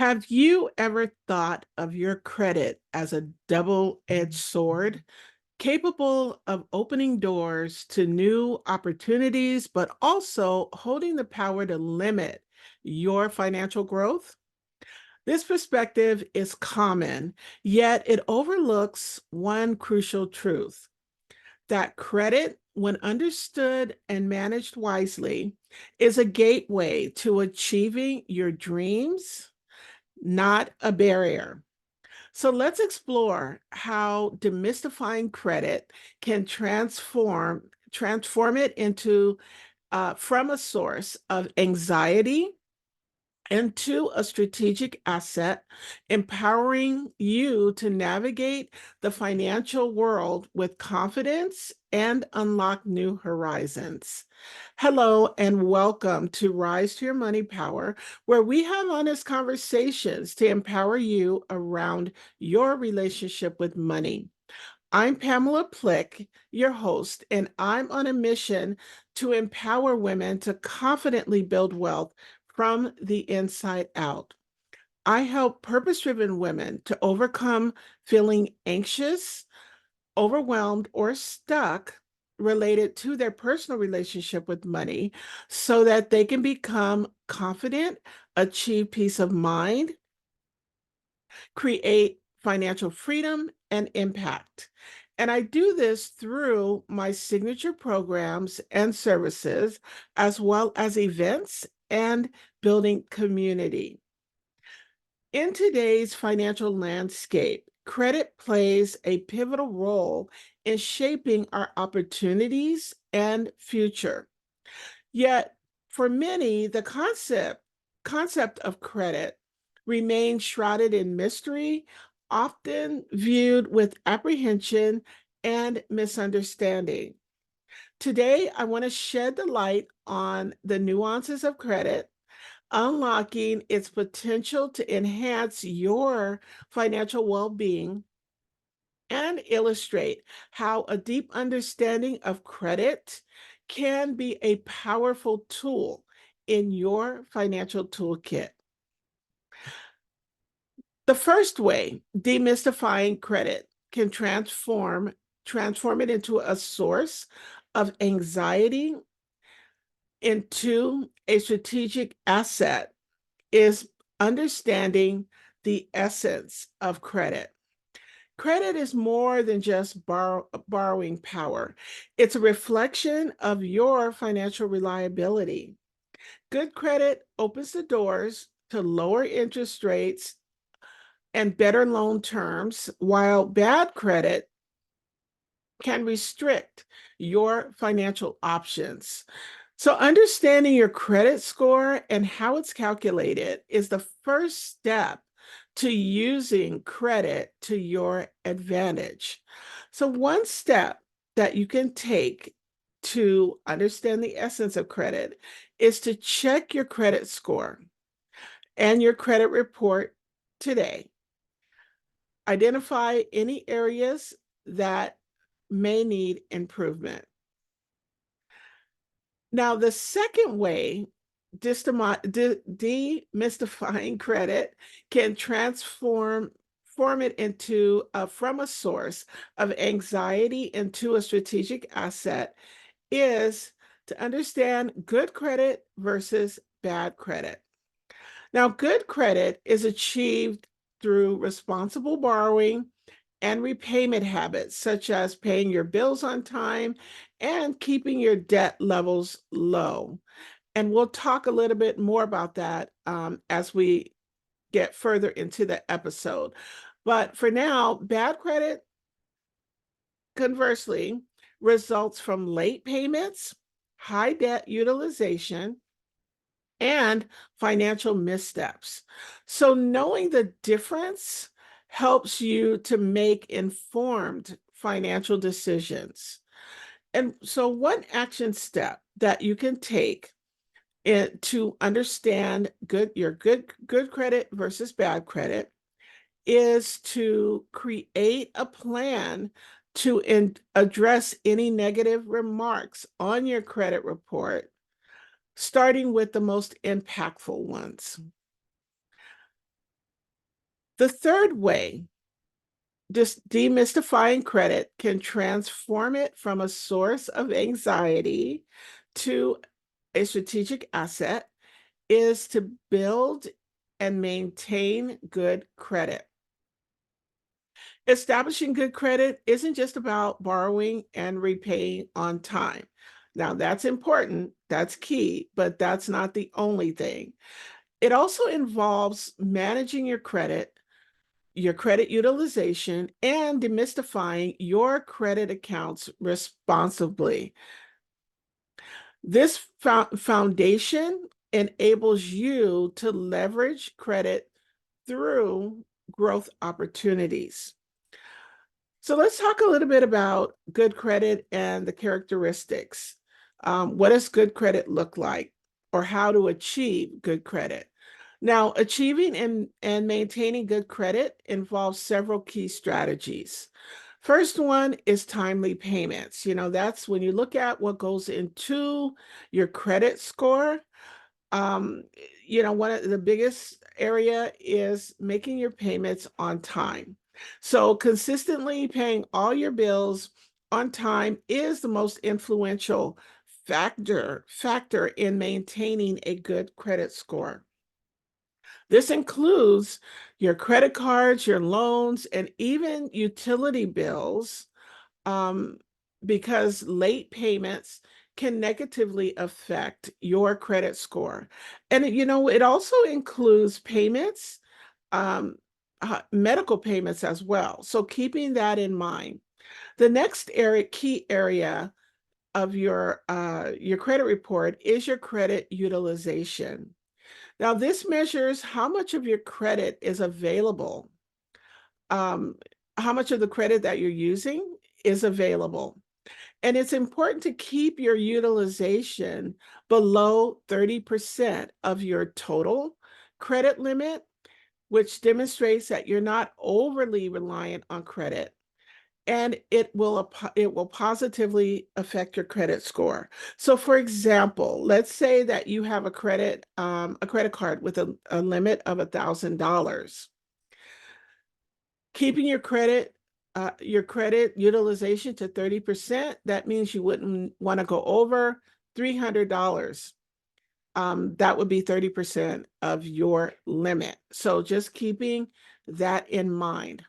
Have you ever thought of your credit as a double-edged sword, capable of opening doors to new opportunities, but also holding the power to limit your financial growth? This perspective is common, yet it overlooks one crucial truth that credit, when understood and managed wisely, is a gateway to achieving your dreams, not a barrier. So let's explore how demystifying credit can transform it into from a source of anxiety into a strategic asset, empowering you to navigate the financial world with confidence and unlock new horizons. Hello, and welcome to Rise to Your Money Power, where we have honest conversations to empower you around your relationship with money. I'm Pamela Plick, your host, and I'm on a mission to empower women to confidently build wealth from the inside out. I help purpose driven women to overcome feeling anxious, overwhelmed, or stuck related to their personal relationship with money so that they can become confident, achieve peace of mind, create financial freedom and impact. And I do this through my signature programs and services, as well as events and building community. In today's financial landscape, credit plays a pivotal role in shaping our opportunities and future. Yet, for many, the concept of credit remains shrouded in mystery, often viewed with apprehension and misunderstanding. Today, I want to shed the light on the nuances of credit, unlocking its potential to enhance your financial well being, and illustrate how a deep understanding of credit can be a powerful tool in your financial toolkit. The first way, demystifying credit can transform it into a source of anxiety into a strategic asset is understanding the essence of credit. Credit is more than just borrowing power. It's a reflection of your financial reliability. Good credit opens the doors to lower interest rates and better loan terms, while bad credit can restrict your financial options. So, understanding your credit score and how it's calculated is the first step to using credit to your advantage. So, one step that you can take to understand the essence of credit is to check your credit score and your credit report today. Identify any areas that may need improvement. Now, the second way demystifying credit can form it into from a source of anxiety into a strategic asset is to understand good credit versus bad credit. Now, good credit is achieved through responsible borrowing and repayment habits, such as paying your bills on time and keeping your debt levels low. And we'll talk a little bit more about that as we get further into the episode. But for now, bad credit, conversely, results from late payments, high debt utilization, and financial missteps. So, knowing the difference helps you to make informed financial decisions. And so, one action step that you can take to understand good credit versus bad credit is to create a plan to address any negative remarks on your credit report, starting with the most impactful ones. The third way, just demystifying credit, can transform it from a source of anxiety to a strategic asset, is to build and maintain good credit. Establishing good credit isn't just about borrowing and repaying on time. Now, that's important, that's key, but that's not the only thing. It also involves managing your credit utilization, and demystifying your credit accounts responsibly. This foundation enables you to leverage credit through growth opportunities. So let's talk a little bit about good credit and the characteristics. What does good credit look like, or how to achieve good credit? Now, achieving and maintaining good credit involves several key strategies. First one is timely payments. That's when you look at what goes into your credit score. um, One of the biggest area is making your payments on time. So consistently paying all your bills on time is the most influential factor in maintaining a good credit score. This includes your credit cards, your loans, and even utility bills, um, because late payments can negatively affect your credit score. And it also includes payments, um, medical payments as well. So keeping that in mind. The next key area of your credit report is your credit utilization. Now, this measures how much of your credit is available, um, how much of the credit that you're using is available. And it's important to keep your utilization below 30% of your total credit limit, which demonstrates that you're not overly reliant on credit. And it will positively affect your credit score. So, for example, let's say that you have a credit card with a limit of $1,000. Keeping your credit utilization to 30%, that means you wouldn't want to go over $300. That would be 30% of your limit. So just keeping that in mind.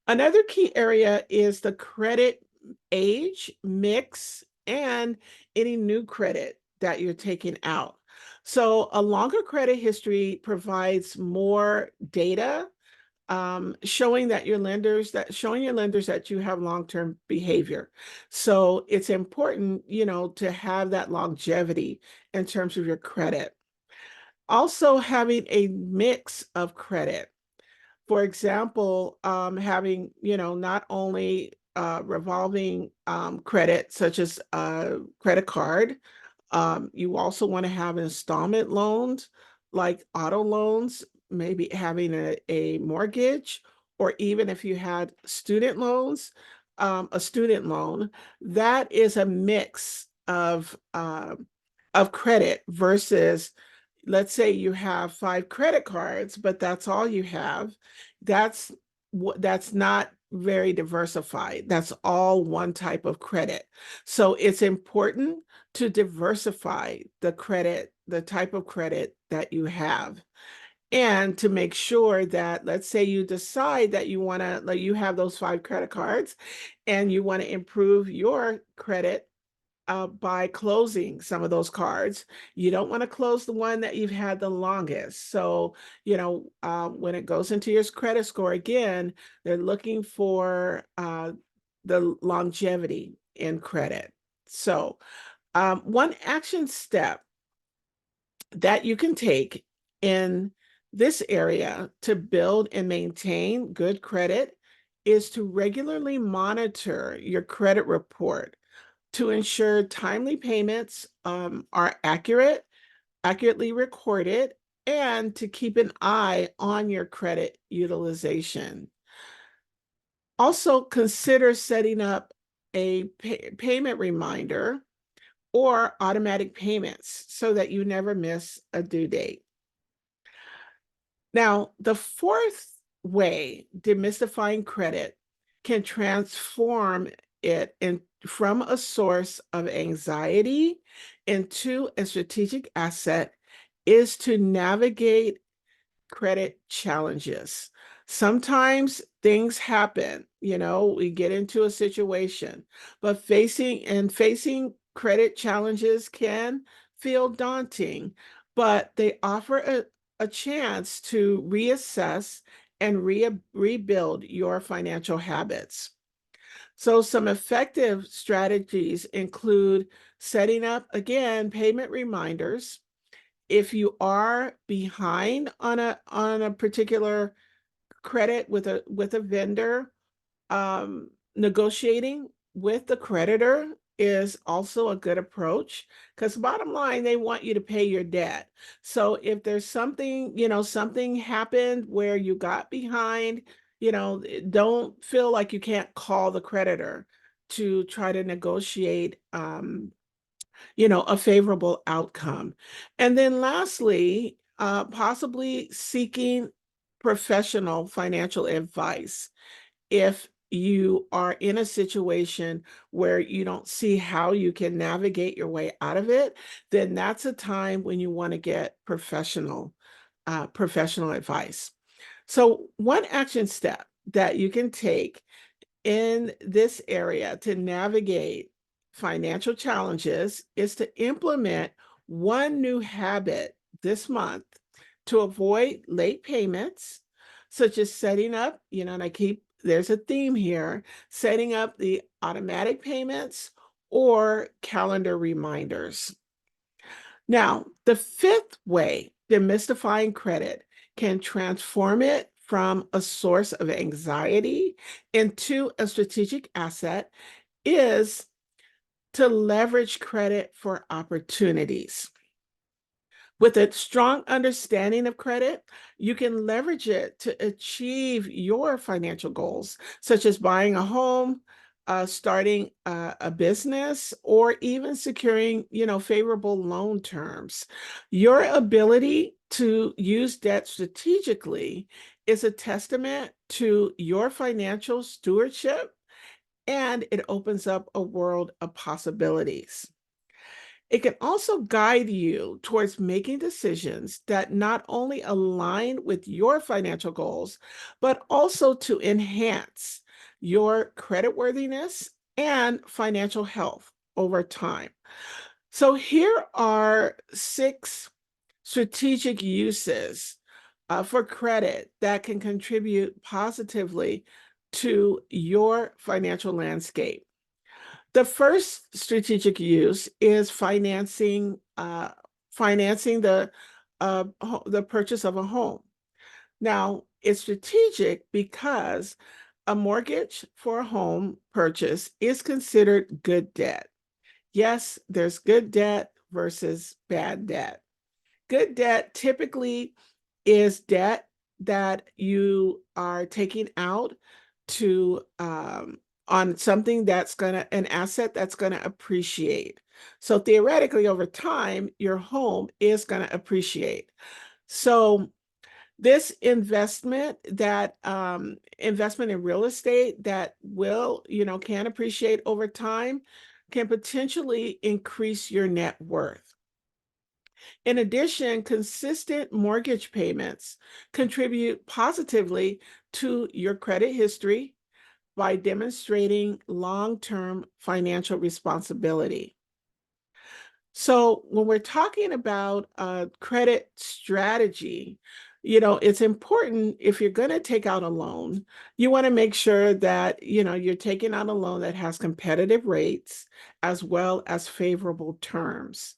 Another key area is the credit age, mix, and any new credit that you're taking out. So a longer credit history provides more data, showing your lenders that you have long-term behavior. So it's important, to have that longevity in terms of your credit. Also, having a mix of credit. For example, having, not only revolving credit, such as a credit card. You also want to have installment loans, like auto loans, maybe having a mortgage, or even if you had student loans, a student loan. That is a mix of credit versus, let's say you have 5 credit cards, but that's all you have. That's not very diversified. That's all one type of credit. So it's important to diversify the type of credit that you have. And to make sure that, let's say you decide that you want to, like, you have those 5 credit cards and you want to improve your credit by closing some of those cards. You don't want to close the one that you've had the longest. So, when it goes into your credit score again, they're looking for the longevity in credit. So, one action step that you can take in this area to build and maintain good credit is to regularly monitor your credit report to ensure timely payments are accurately recorded, and to keep an eye on your credit utilization. Also, consider setting up a payment reminder or automatic payments so that you never miss a due date. Now, the fourth way, demystifying credit, can transform from a source of anxiety into a strategic asset is to navigate credit challenges. Sometimes things happen, we get into a situation, but facing credit challenges can feel daunting, but they offer a chance to reassess and rebuild your financial habits. So some effective strategies include setting up, again, payment reminders. If you are behind on a particular credit with a vendor, negotiating with the creditor is also a good approach, because bottom line, they want you to pay your debt. So if there's something, something happened where you got behind, don't feel like you can't call the creditor to try to negotiate a favorable outcome. And then lastly, possibly seeking professional financial advice. If you are in a situation where you don't see how you can navigate your way out of it, then that's a time when you want to get professional advice. So one action step that you can take in this area to navigate financial challenges is to implement one new habit this month to avoid late payments, such as setting up, and there's a theme here, setting up the automatic payments or calendar reminders. Now, the fifth way demystifying credit can transform it from a source of anxiety into a strategic asset is to leverage credit for opportunities. With a strong understanding of credit, you can leverage it to achieve your financial goals, such as buying a home, starting a business, or even securing, favorable loan terms. Your ability to use debt strategically is a testament to your financial stewardship, and it opens up a world of possibilities. It can also guide you towards making decisions that not only align with your financial goals, but also to enhance your creditworthiness and financial health over time. So, here are 6 strategic uses for credit that can contribute positively to your financial landscape. The first strategic use is financing the purchase of a home. Now, it's strategic because a mortgage for a home purchase is considered good debt. Yes, there's good debt versus bad debt. Good debt typically is debt that you are taking out to on something that's an asset that's gonna appreciate. So theoretically, over time, your home is gonna appreciate. So this investment in real estate that can appreciate over time, can potentially increase your net worth. In addition, consistent mortgage payments contribute positively to your credit history by demonstrating long-term financial responsibility. So when we're talking about credit strategy, it's important, if you're going to take out a loan, you want to make sure that, you're taking out a loan that has competitive rates as well as favorable terms.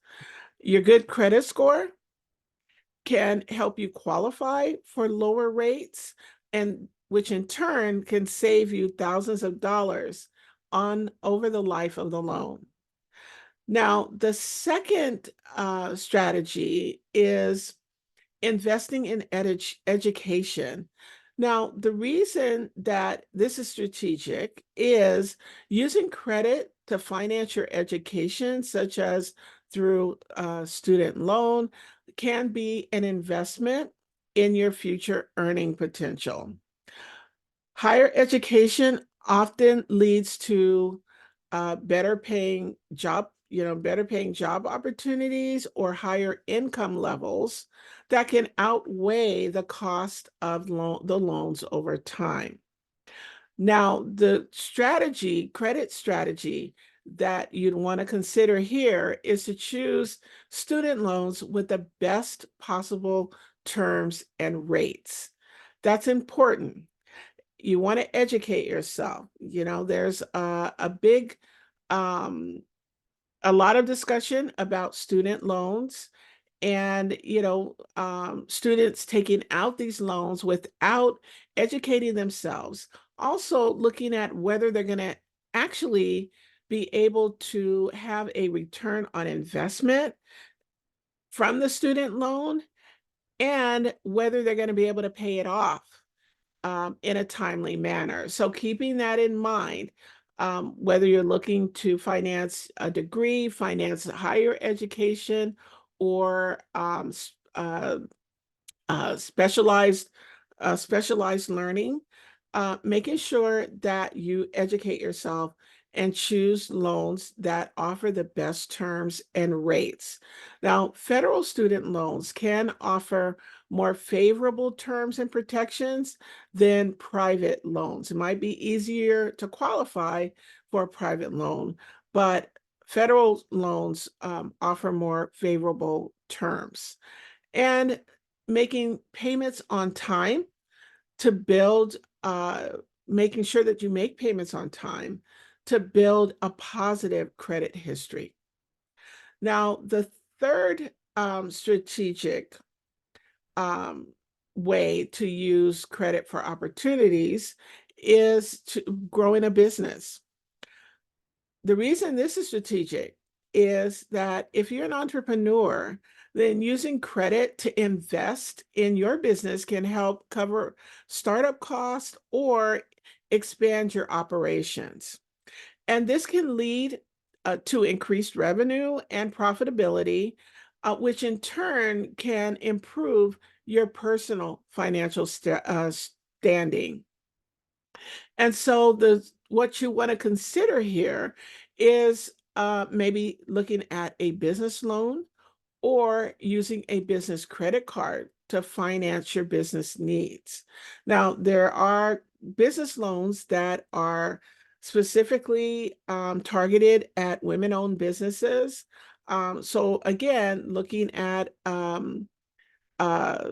Your good credit score can help you qualify for lower rates, and which in turn can save you thousands of dollars on over the life of the loan. Now, the second strategy is investing in education. Now, the reason that this is strategic is using credit to finance your education, such as through a student loan, can be an investment in your future earning potential. Higher education often leads to better paying job opportunities or higher income levels that can outweigh the cost of the loans over time. Now, the credit strategy that you'd want to consider here is to choose student loans with the best possible terms and rates. That's important. You want to educate yourself. There's um, a lot of discussion about student loans and students taking out these loans without educating themselves, also looking at whether they're going to actually be able to have a return on investment from the student loan and whether they're going to be able to pay it off in a timely manner. So keeping that in mind, whether you're looking to finance a degree, finance higher education, or specialized specialized learning, making sure that you educate yourself and choose loans that offer the best terms and rates. Now, federal student loans can offer more favorable terms and protections than private loans. It might be easier to qualify for a private loan, but federal loans offer more favorable terms. And making payments on time to build, making sure that you make payments on time to build a positive credit history. Now, the third strategic um, way to use credit for opportunities is to growing a business. The reason this is strategic is that if you're an entrepreneur, then using credit to invest in your business can help cover startup costs or expand your operations. And this can lead to increased revenue and profitability, which in turn can improve your personal financial standing. And so what you want to consider here is maybe looking at a business loan or using a business credit card to finance your business needs. Now, there are business loans that are specifically targeted at women-owned businesses. So again, looking at uh,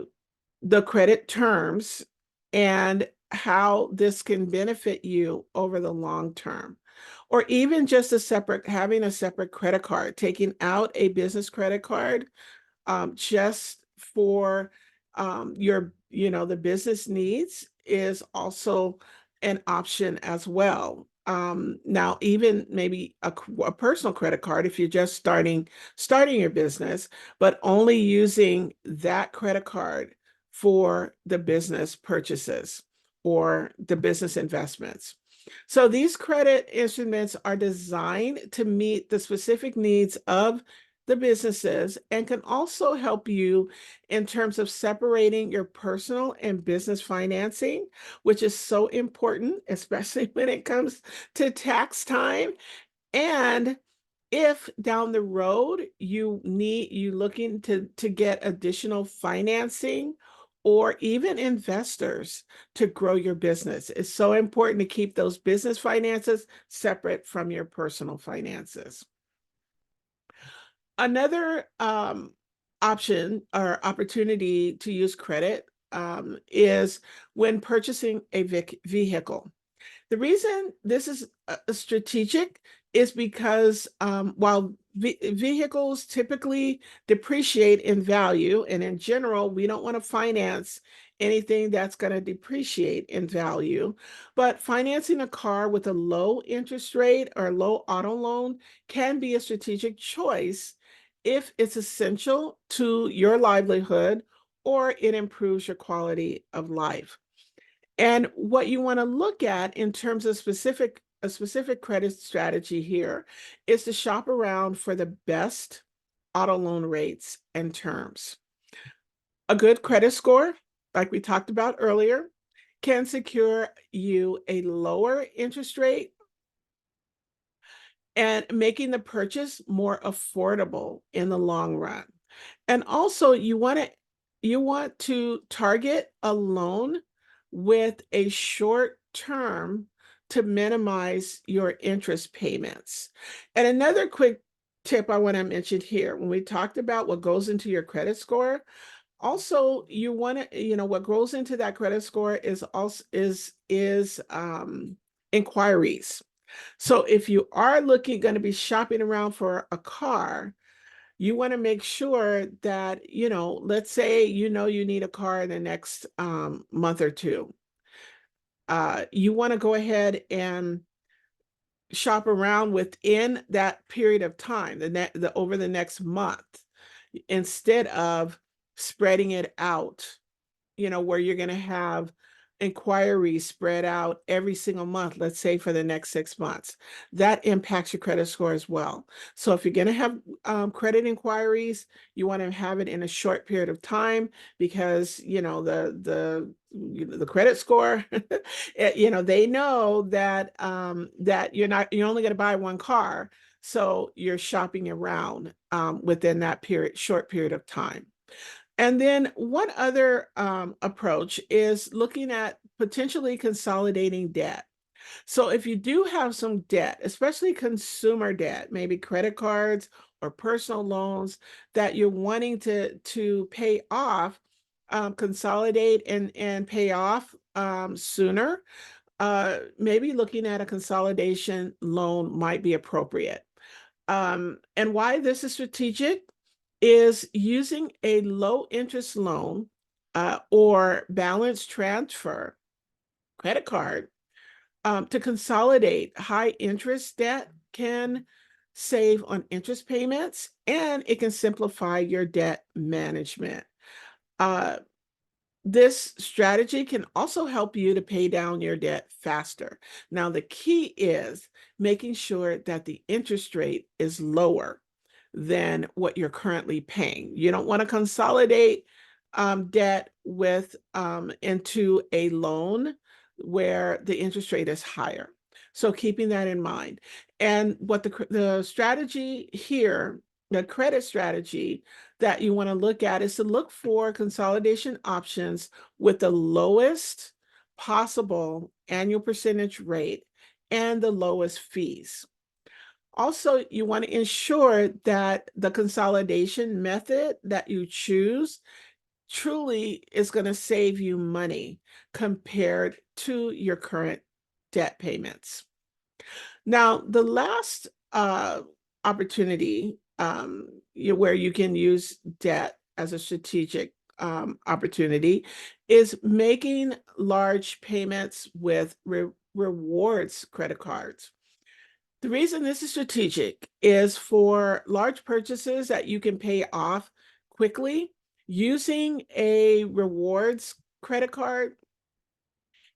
the credit terms and how this can benefit you over the long term. Or even just having a separate credit card, taking out a business credit card just for the business needs is also an option as well. Now, even maybe a personal credit card if you're just starting your business, but only using that credit card for the business purchases or the business investments. So these credit instruments are designed to meet the specific needs of the businesses and can also help you in terms of separating your personal and business financing, which is so important, especially when it comes to tax time. And if down the road you looking to get additional financing or even investors to grow your business, it's so important to keep those business finances separate from your personal finances. Another option or opportunity to use credit is when purchasing a vehicle. The reason this is strategic is because while vehicles typically depreciate in value, and in general, we don't want to finance anything that's going to depreciate in value, but financing a car with a low interest rate or low auto loan can be a strategic choice if it's essential to your livelihood or it improves your quality of life. And what you want to look at in terms of a specific credit strategy here is to shop around for the best auto loan rates and terms. A good credit score like we talked about earlier, can secure you a lower interest rate and making the purchase more affordable in the long run. And also you want to target a loan with a short term to minimize your interest payments. And another quick tip I want to mention here, when we talked about what goes into your credit score, also you want to, what goes into that credit score is also is inquiries. So if you are going to be shopping around for a car, you want to make sure that, let's say, you need a car in the next month or two. You want to go ahead and shop around within that period of time, over the next month, instead of spreading it out, where you're going to have inquiries spread out every single month, let's say for the next 6 months. That impacts your credit score as well. So if you're going to have credit inquiries, you want to have it in a short period of time, because the credit score, they know that that you're only going to buy one car, so you're shopping around within that short period of time. And then one other approach is looking at potentially consolidating debt. So if you do have some debt, especially consumer debt, maybe credit cards or personal loans that you're wanting to pay off, consolidate and pay off sooner, maybe looking at a consolidation loan might be appropriate. And why this is strategic is using a low interest loan or balance transfer credit card to consolidate high interest debt can save on interest payments, and it can simplify your debt management. Uh, this strategy can also help you to pay down your debt faster. Now, the key is making sure that the interest rate is lower than what you're currently paying. You don't want to consolidate debt with into a loan where the interest rate is higher. So keeping that in mind. And what the strategy here, the credit strategy that you want to look at, is to look for consolidation options with the lowest possible annual percentage rate and the lowest fees. Also, you want to ensure that the consolidation method that you choose truly is going to save you money compared to your current debt payments. Now, the last opportunity where you can use debt as a strategic opportunity is making large payments with rewards credit cards. The reason this is strategic is for large purchases that you can pay off quickly. Using a rewards credit card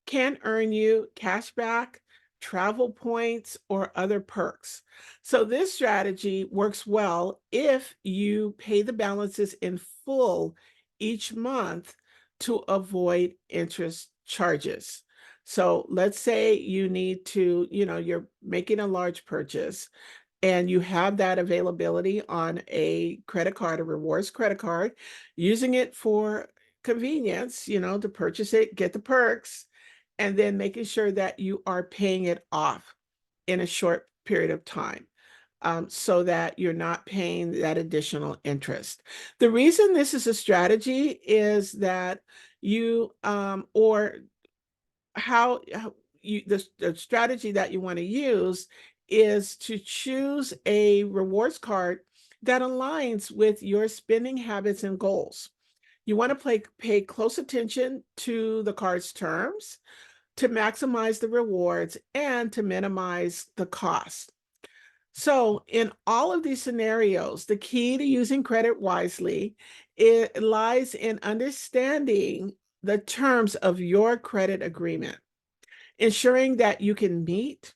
can earn you cash back, travel points, or other perks. So this strategy works well if you pay the balances in full each month to avoid interest charges. So let's say you need to, you're making a large purchase and you have that availability on a credit card, a rewards credit card, using it for convenience, to purchase it, get the perks, and then making sure that you are paying it off in a short period of time. So that you're not paying that additional interest. The reason this is a strategy is that you or how you the strategy that you want to use is to choose a rewards card that aligns with your spending habits and goals. You want to pay close attention to the card's terms to maximize the rewards and to minimize the cost. So, in all of these scenarios, the key to using credit wisely, it lies in understanding the terms of your credit agreement, ensuring that you can meet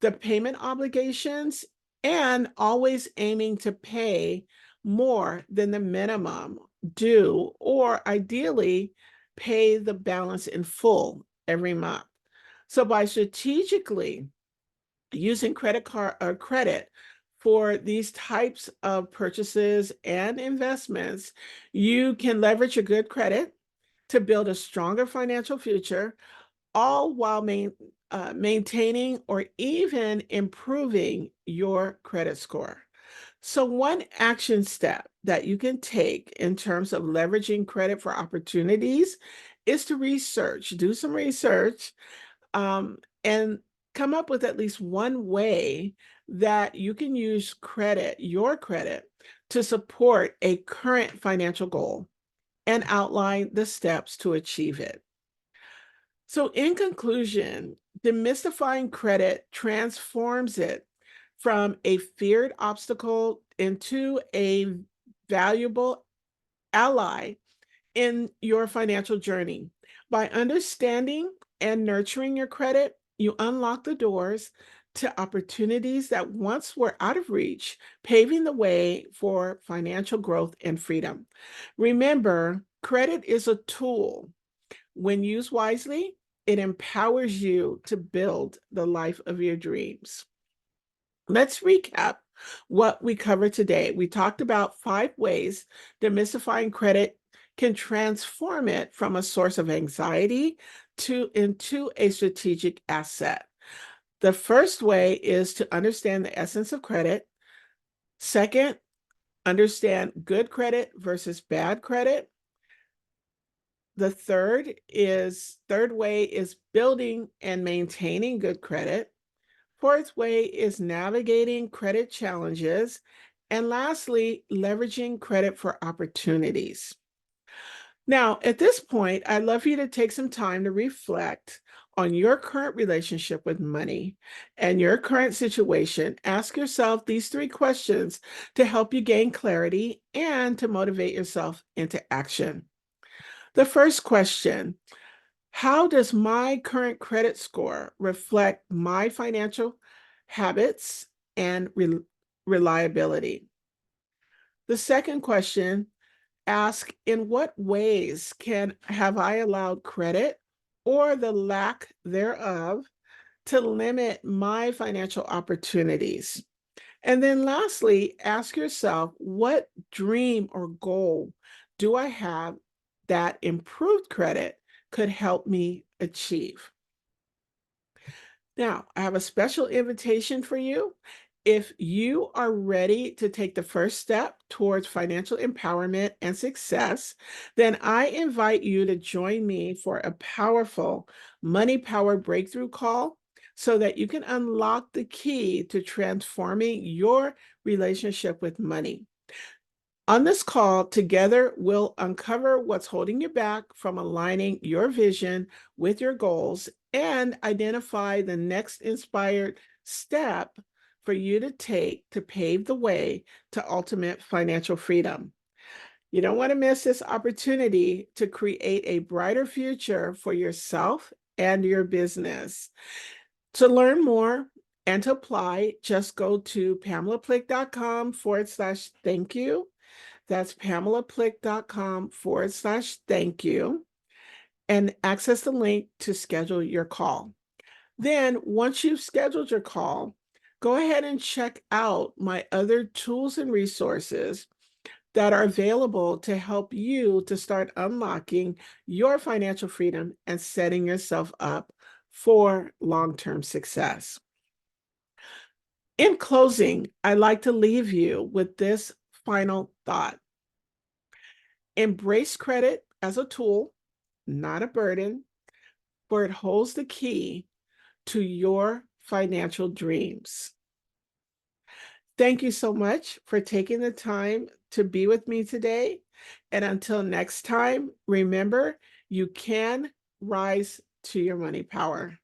the payment obligations, and always aiming to pay more than the minimum due, or ideally pay the balance in full every month. So by strategically using credit card or credit for these types of purchases and investments, you can leverage your good credit to build a stronger financial future, all while maintaining or even improving your credit score. So, one action step that you can take in terms of leveraging credit for opportunities is to do some research, and come up with at least one way that you can use your credit, to support a current financial goal and outline the steps to achieve it. So, in conclusion, demystifying credit transforms it from a feared obstacle into a valuable ally in your financial journey. By understanding and nurturing your credit, you unlock the doors to opportunities that once were out of reach, paving the way for financial growth and freedom. Remember, credit is a tool. When used wisely, it empowers you to build the life of your dreams. Let's recap what we covered today. We talked about 5 ways demystifying credit can transform it from a source of anxiety into a strategic asset. The first way is to understand the essence of credit. Second, understand good credit versus bad credit. The third way is building and maintaining good credit. Fourth way is navigating credit challenges. And lastly, leveraging credit for opportunities. Now, at this point, I'd love for you to take some time to reflect on your current relationship with money and your current situation. Ask yourself these 3 questions to help you gain clarity and to motivate yourself into action. The first question: how does my current credit score reflect my financial habits and reliability? The second question: ask, in what ways can have I allowed credit or the lack thereof to limit my financial opportunities? And then lastly, ask yourself, what dream or goal do I have that improved credit could help me achieve? Now, I have a special invitation for you. If you are ready to take the first step towards financial empowerment and success, then I invite you to join me for a powerful money power breakthrough call so that you can unlock the key to transforming your relationship with money. On this call, together, we'll uncover what's holding you back from aligning your vision with your goals and identify the next inspired step for you to take to pave the way to ultimate financial freedom. You don't want to miss this opportunity to create a brighter future for yourself and your business. To learn more and to apply, just go to pamelaplick.com/thank you. That's pamelaplick.com/thank you, and access the link to schedule your call. Then, once you've scheduled your call, go ahead and check out my other tools and resources that are available to help you to start unlocking your financial freedom and setting yourself up for long-term success. In closing, I'd like to leave you with this final thought. Embrace credit as a tool, not a burden, for it holds the key to your financial dreams. Thank you so much for taking the time to be with me today. And until next time, remember, you can rise to your money power.